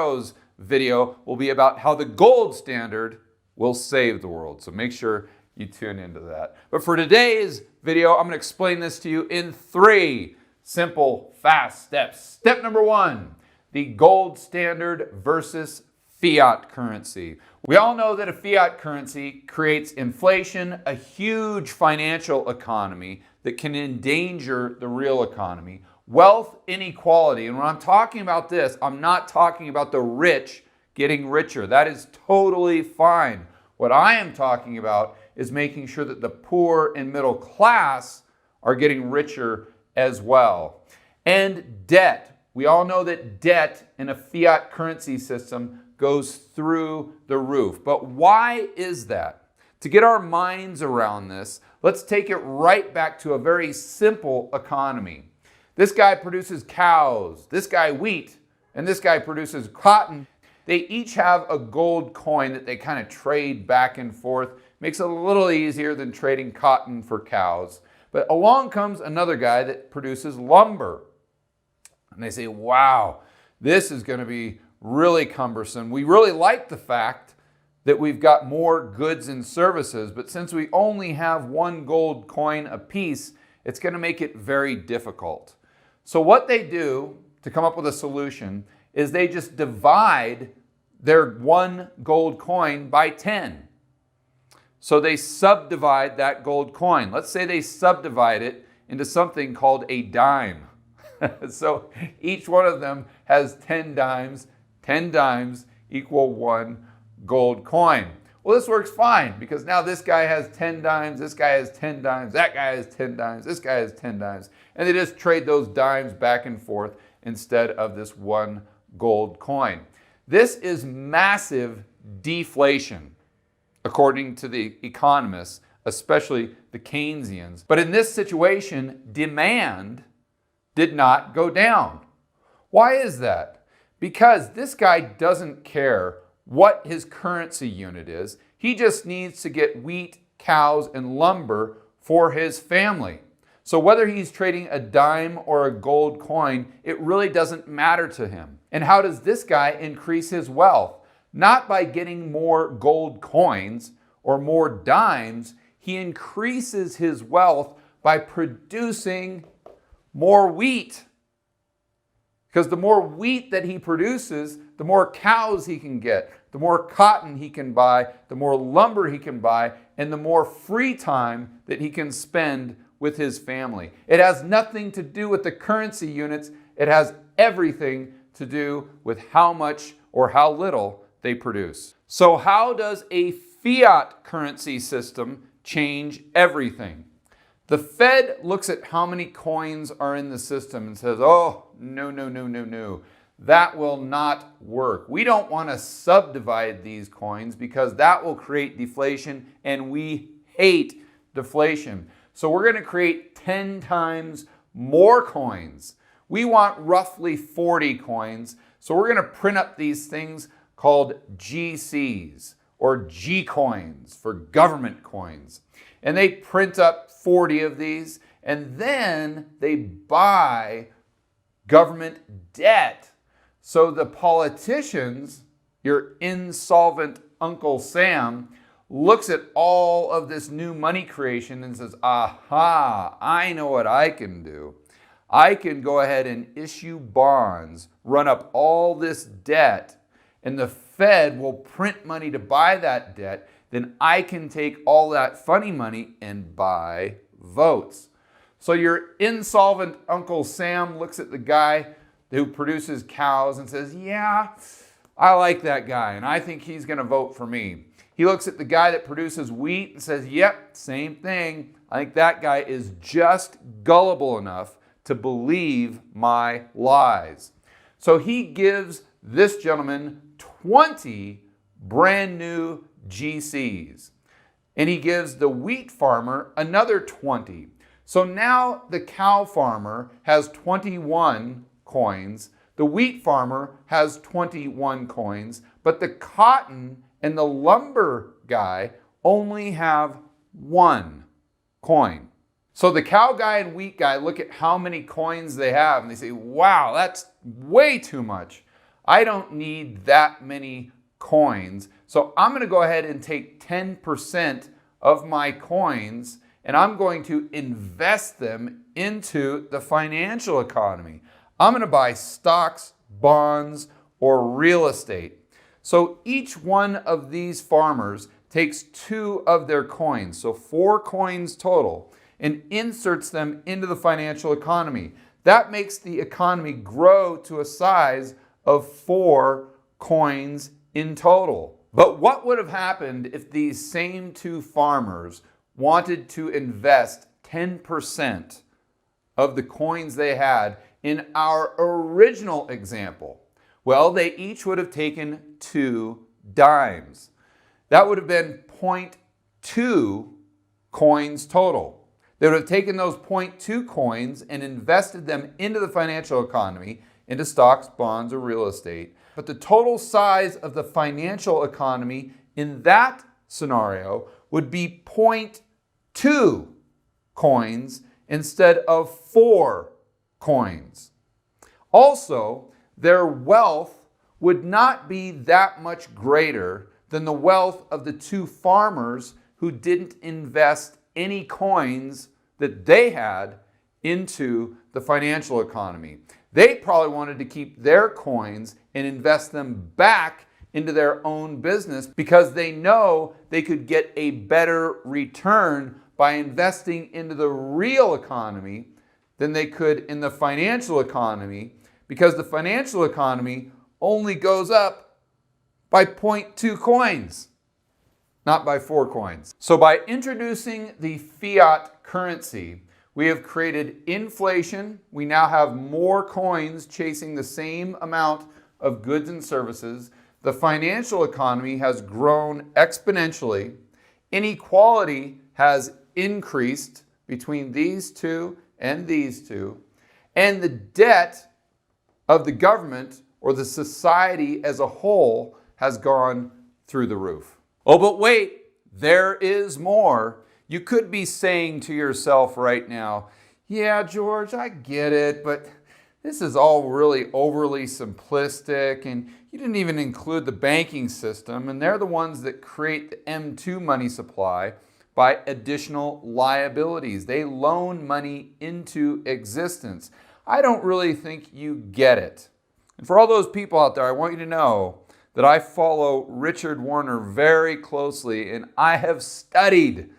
Tomorrow's video will be about how the gold standard will save the world. So make sure you tune into that. But for today's video, I'm going to explain this to you in 3 simple, fast steps. Step number 1, the gold standard versus fiat currency. We all know that a fiat currency creates inflation, a huge financial economy that can endanger the real economy, wealth inequality. And when I'm talking about this, I'm not talking about the rich getting richer. That is totally fine. What I am talking about is making sure that the poor and middle class are getting richer as well. And debt. We all know that debt in a fiat currency system goes through the roof. But why is that? To get our minds around this, let's take it right back to a very simple economy. This guy produces cows, this guy wheat, and this guy produces cotton. They each have a gold coin that they kind of trade back and forth. Makes it a little easier than trading cotton for cows. But along comes another guy that produces lumber. And they say, wow, this is going to be really cumbersome. We really like the fact that we've got more goods and services, but since we only have one gold coin apiece, it's going to make it very difficult. So what they do to come up with a solution is they just divide their one gold coin by 10. So they subdivide that gold coin. Let's say they subdivide it into something called a dime. So each one of them has 10 dimes. 10 dimes equal 1 gold coin. Well, this works fine because now this guy has 10 dimes, this guy has 10 dimes, that guy has 10 dimes, this guy has 10 dimes. And they just trade those dimes back and forth instead of this 1 gold coin. This is massive deflation, according to the economists, especially the Keynesians. But in this situation, demand did not go down. Why is that? Because this guy doesn't care what his currency unit is. He just needs to get wheat, cows, and lumber for his family. So whether he's trading a dime or a gold coin, it really doesn't matter to him. And how does this guy increase his wealth? Not by getting more gold coins or more dimes. He increases his wealth by producing more wheat. Because the more wheat that he produces, the more cows he can get, the more cotton he can buy, the more lumber he can buy, and the more free time that he can spend with his family. It has nothing to do with the currency units. It has everything to do with how much or how little they produce. So how does a fiat currency system change everything? The Fed looks at how many coins are in the system and says, oh, no. That will not work. We don't want to subdivide these coins because that will create deflation, and we hate deflation. So we're going to create 10 times more coins. We want roughly 40 coins. So we're going to print up these things called GCs, or G coins for government coins. And they print up 40 of these, and then they buy government debt. So the politicians, your insolvent Uncle Sam, looks at all of this new money creation and says, aha, I know what I can do. I can go ahead and issue bonds, run up all this debt, and the Fed will print money to buy that debt. Then I can take all that funny money and buy votes. So your insolvent Uncle Sam looks at the guy who produces cows and says, yeah, I like that guy, and I think he's going to vote for me. He looks at the guy that produces wheat and says, yep, same thing. I think that guy is just gullible enough to believe my lies. So he gives this gentleman 20 brand new GCs. And he gives the wheat farmer another 20. So now the cow farmer has 21 coins. The wheat farmer has 21 coins. But the cotton and the lumber guy only have 1 coin. So the cow guy and wheat guy look at how many coins they have and they say, wow, that's way too much. I don't need that many coins. So I'm going to go ahead and take 10% of my coins and I'm going to invest them into the financial economy. I'm going to buy stocks, bonds, or real estate. So each one of these farmers takes 2 of their coins, so 4 coins total, and inserts them into the financial economy. That makes the economy grow to a size of 4 coins in total. But what would have happened if these same 2 farmers wanted to invest 10% of the coins they had in our original example? Well, they each would have taken 2 dimes. That would have been 0.2 coins total. They would have taken those 0.2 coins and invested them into the financial economy, into stocks, bonds, or real estate. But the total size of the financial economy in that scenario would be 0.2 coins instead of 4 coins. Also, their wealth would not be that much greater than the wealth of the 2 farmers who didn't invest any coins that they had into the financial economy. They probably wanted to keep their coins and invest them back into their own business because they know they could get a better return by investing into the real economy than they could in the financial economy, because the financial economy only goes up by 0.2 coins, not by 4 coins. So by introducing the fiat currency, we have created inflation. We now have more coins chasing the same amount of goods and services. The financial economy has grown exponentially. Inequality has increased between these 2 and these 2. And the debt of the government or the society as a whole has gone through the roof. Oh, but wait, there is more. You could be saying to yourself right now, yeah, George, I get it, but this is all really overly simplistic, and you didn't even include the banking system, and they're the ones that create the M2 money supply by additional liabilities. They loan money into existence. I don't really think you get it. And for all those people out there, I want you to know that I follow Richard Warner very closely, and I have studied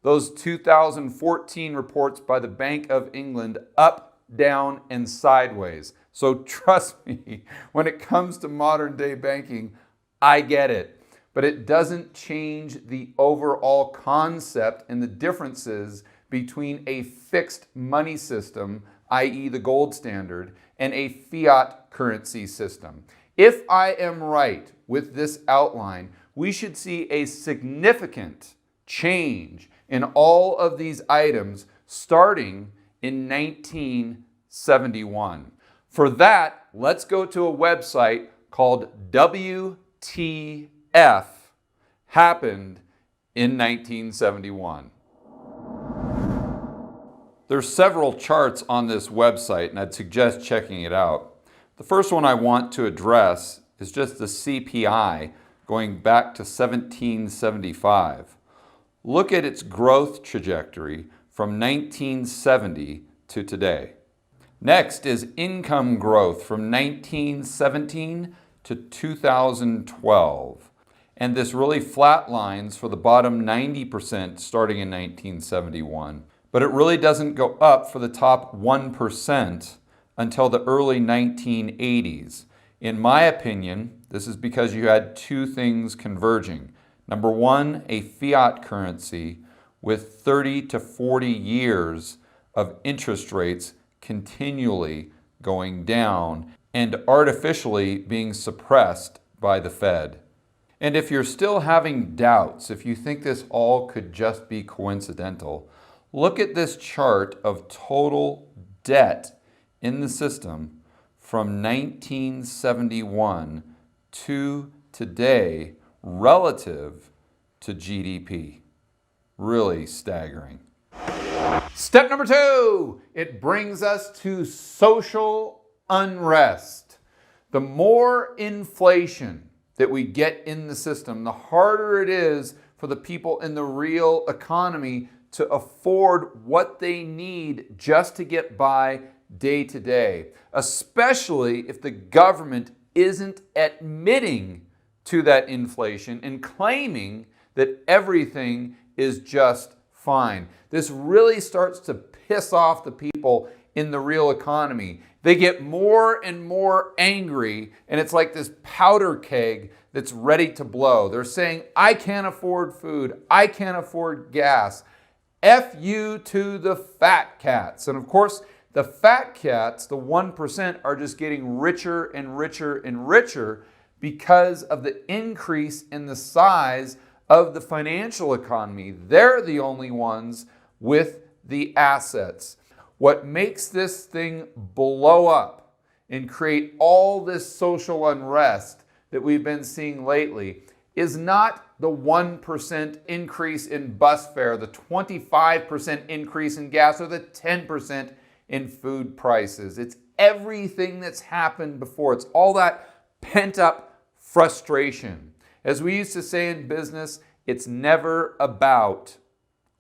those 2014 reports by the Bank of England up, down, and sideways. So trust me, when it comes to modern day banking, I get it. But it doesn't change the overall concept and the differences between a fixed money system, i.e. the gold standard, and a fiat currency system. If I am right with this outline, we should see a significant change in all of these items starting in 1971. For that, let's go to a website called WTF Happened in 1971. There's several charts on this website, and I'd suggest checking it out. The first one I want to address is just the CPI going back to 1775. Look at its growth trajectory from 1970 to today. Next is income growth from 1917 to 2012. And this really flatlines for the bottom 90% starting in 1971. But it really doesn't go up for the top 1% until the early 1980s. In my opinion, this is because you had 2 things converging. Number 1, a fiat currency with 30 to 40 years of interest rates continually going down and artificially being suppressed by the Fed. And if you're still having doubts, if you think this all could just be coincidental, look at this chart of total debt in the system from 1971 to today relative to GDP. Really staggering. Step number 2, it brings us to social unrest. The more inflation that we get in the system, the harder it is for the people in the real economy to afford what they need just to get by day to day, especially if the government isn't admitting to that inflation and claiming that everything is just fine. This really starts to piss off the people in the real economy. They get more and more angry, and it's like this powder keg that's ready to blow. They're saying, I can't afford food, I can't afford gas. F you to the fat cats. And of course, the fat cats, the 1%, are just getting richer and richer and richer because of the increase in the size of the financial economy. They're the only ones with the assets. What makes this thing blow up and create all this social unrest that we've been seeing lately is not the 1% increase in bus fare, the 25% increase in gas, or the 10% in food prices. It's everything that's happened before. It's all that pent-up frustration. As we used to say in business, it's never about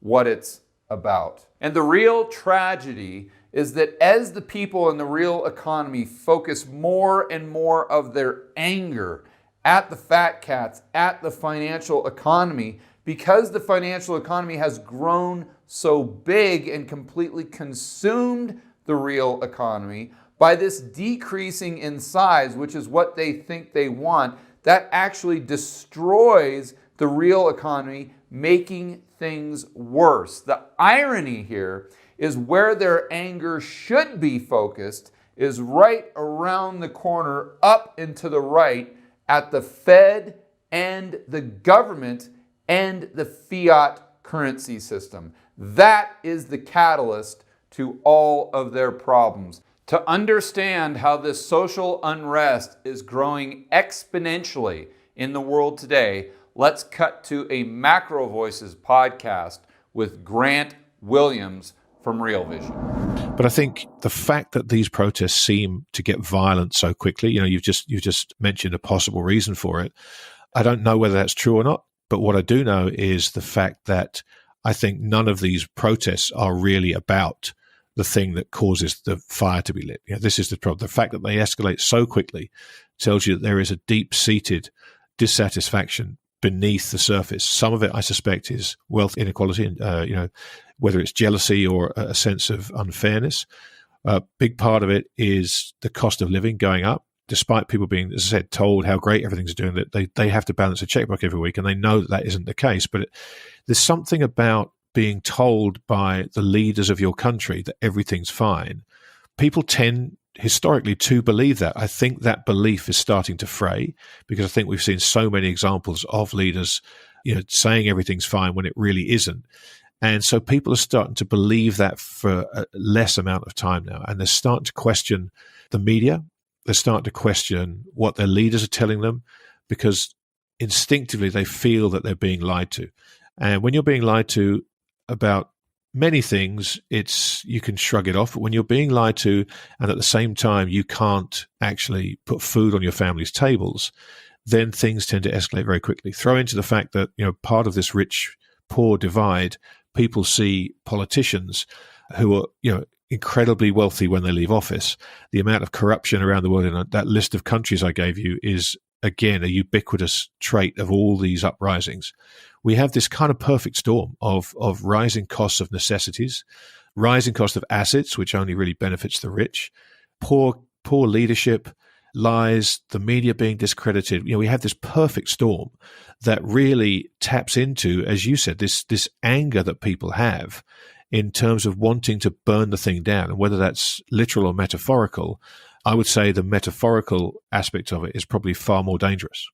what it's about. And the real tragedy is that as the people in the real economy focus more and more of their anger at the fat cats, at the financial economy, because the financial economy has grown so big and completely consumed the real economy, by this decreasing in size, which is what they think they want, that actually destroys the real economy, making things worse. The irony here is where their anger should be focused is right around the corner, up and to the right, at the Fed and the government and the fiat currency system. That is the catalyst to all of their problems. To understand how this social unrest is growing exponentially in the world today, let's cut to a Macro Voices podcast with Grant Williams from Real Vision. But I think the fact that these protests seem to get violent so quickly, you've just mentioned a possible reason for it. I don't know whether that's true or not, but what I do know is the fact that I think none of these protests are really about the thing that causes the fire to be lit. This is the problem. The fact that they escalate so quickly tells you that there is a deep-seated dissatisfaction beneath the surface. Some of it, I suspect, is wealth inequality, and whether it's jealousy or a sense of unfairness. A big part of it is the cost of living going up, despite people being, as I said, told how great everything's doing, that they have to balance a checkbook every week, and they know that that isn't the case. But there's something about being told by the leaders of your country that everything's fine. People tend historically to believe that. I think that belief is starting to fray, because I think we've seen so many examples of leaders, saying everything's fine when it really isn't. And so people are starting to believe that for a less amount of time now. And they're starting to question the media. They're starting to question what their leaders are telling them, because instinctively they feel that they're being lied to. And when you're being lied to about many things, you can shrug it off. But when you're being lied to, and at the same time you can't actually put food on your family's tables, then things tend to escalate very quickly. Throw into the fact that part of this rich-poor divide, people see politicians who are incredibly wealthy when they leave office. The amount of corruption around the world in that list of countries I gave you is, again, a ubiquitous trait of all these uprisings. We have this kind of perfect storm of rising costs of necessities, rising cost of assets, which only really benefits the rich, poor leadership, lies, the media being discredited. We have this perfect storm that really taps into, as you said, this anger that people have in terms of wanting to burn the thing down. And whether that's literal or metaphorical, I would say the metaphorical aspect of it is probably far more dangerous.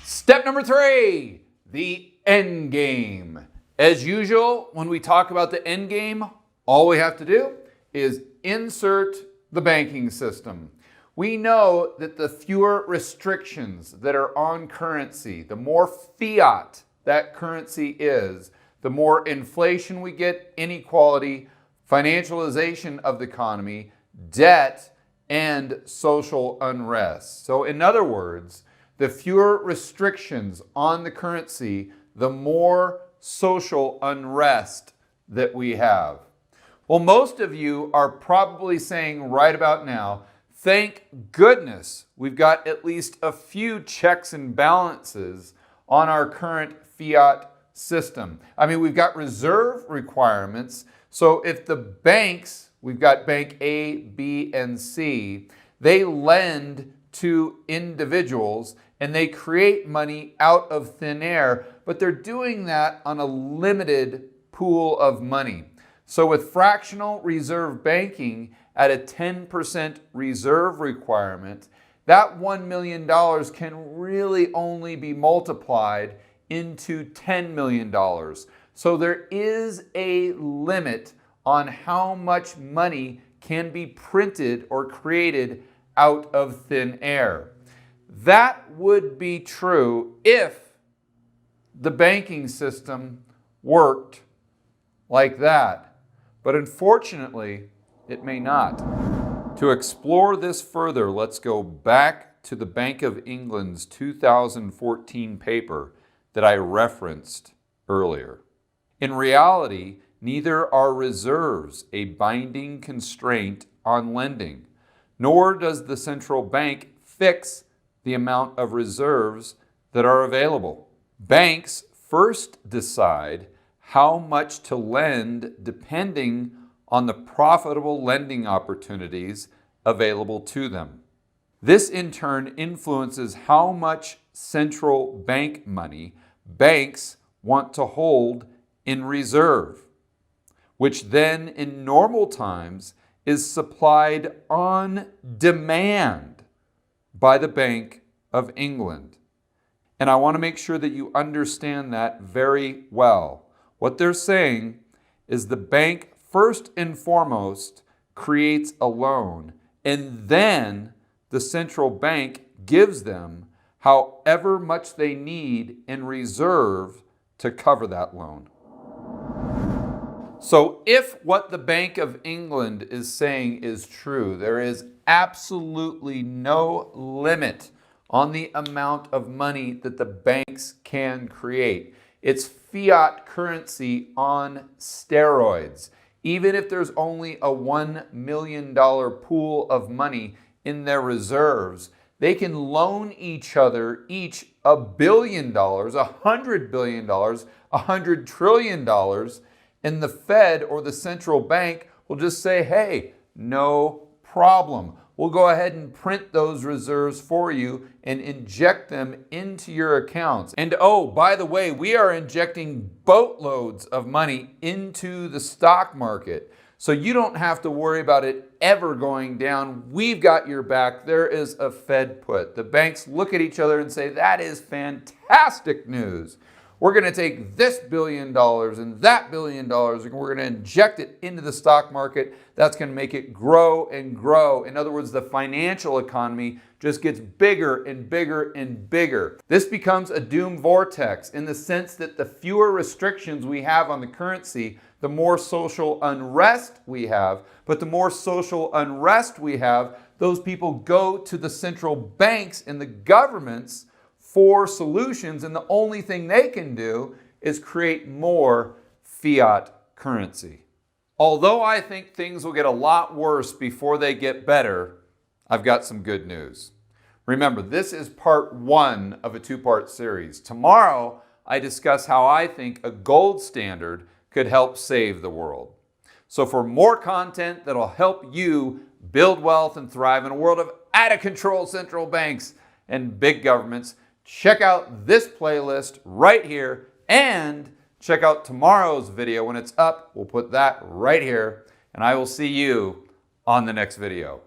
Step number 3, the end game. As usual, when we talk about the end game, all we have to do is insert the banking system. We know that the fewer restrictions that are on currency, the more fiat that currency is, the more inflation we get, inequality, financialization of the economy, debt, and social unrest. So in other words, the fewer restrictions on the currency, the more social unrest that we have. Well, most of you are probably saying right about now, thank goodness we've got at least a few checks and balances on our current fiat system. I mean, we've got reserve requirements. So if the banks, we've got bank A, B, and C, they lend to individuals and they create money out of thin air, but they're doing that on a limited pool of money. So with fractional reserve banking at a 10% reserve requirement, that $1 million can really only be multiplied into $10 million. So there is a limit on how much money can be printed or created out of thin air. That would be true if the banking system worked like that. But unfortunately, it may not. To explore this further, let's go back to the Bank of England's 2014 paper that I referenced earlier. In reality, neither are reserves a binding constraint on lending, nor does the central bank fix the amount of reserves that are available. Banks first decide how much to lend depending on the profitable lending opportunities available to them. This in turn influences how much central bank money banks want to hold in reserve, which then in normal times is supplied on demand by the Bank of England. And I want to make sure that you understand that very well. What they're saying is the bank first and foremost creates a loan, and then the central bank gives them however much they need in reserve to cover that loan. So if what the Bank of England is saying is true, there is absolutely no limit on the amount of money that the banks can create. It's fiat currency on steroids. Even if there's only a $1 million pool of money in their reserves, they can loan each other each $1 billion, $100 billion, $100 trillion, and the Fed or the central bank will just say, hey, no problem. We'll go ahead and print those reserves for you and inject them into your accounts. And oh, by the way, we are injecting boatloads of money into the stock market. So you don't have to worry about it ever going down. We've got your back. There is a Fed put. The banks look at each other and say, that is fantastic news. We're going to take this $1 billion and that $1 billion and we're going to inject it into the stock market. That's going to make it grow and grow. In other words, the financial economy just gets bigger and bigger and bigger. This becomes a doom vortex in the sense that the fewer restrictions we have on the currency, the more social unrest we have. But the more social unrest we have, those people go to the central banks and the governments for solutions, and the only thing they can do is create more fiat currency. Although I think things will get a lot worse before they get better, I've got some good news. Remember, this is part 1 of a 2-part series. Tomorrow, I discuss how I think a gold standard could help save the world. So for more content that'll help you build wealth and thrive in a world of out-of-control central banks and big governments, check out this playlist right here and check out tomorrow's video when it's up. We'll put that right here, and I will see you on the next video.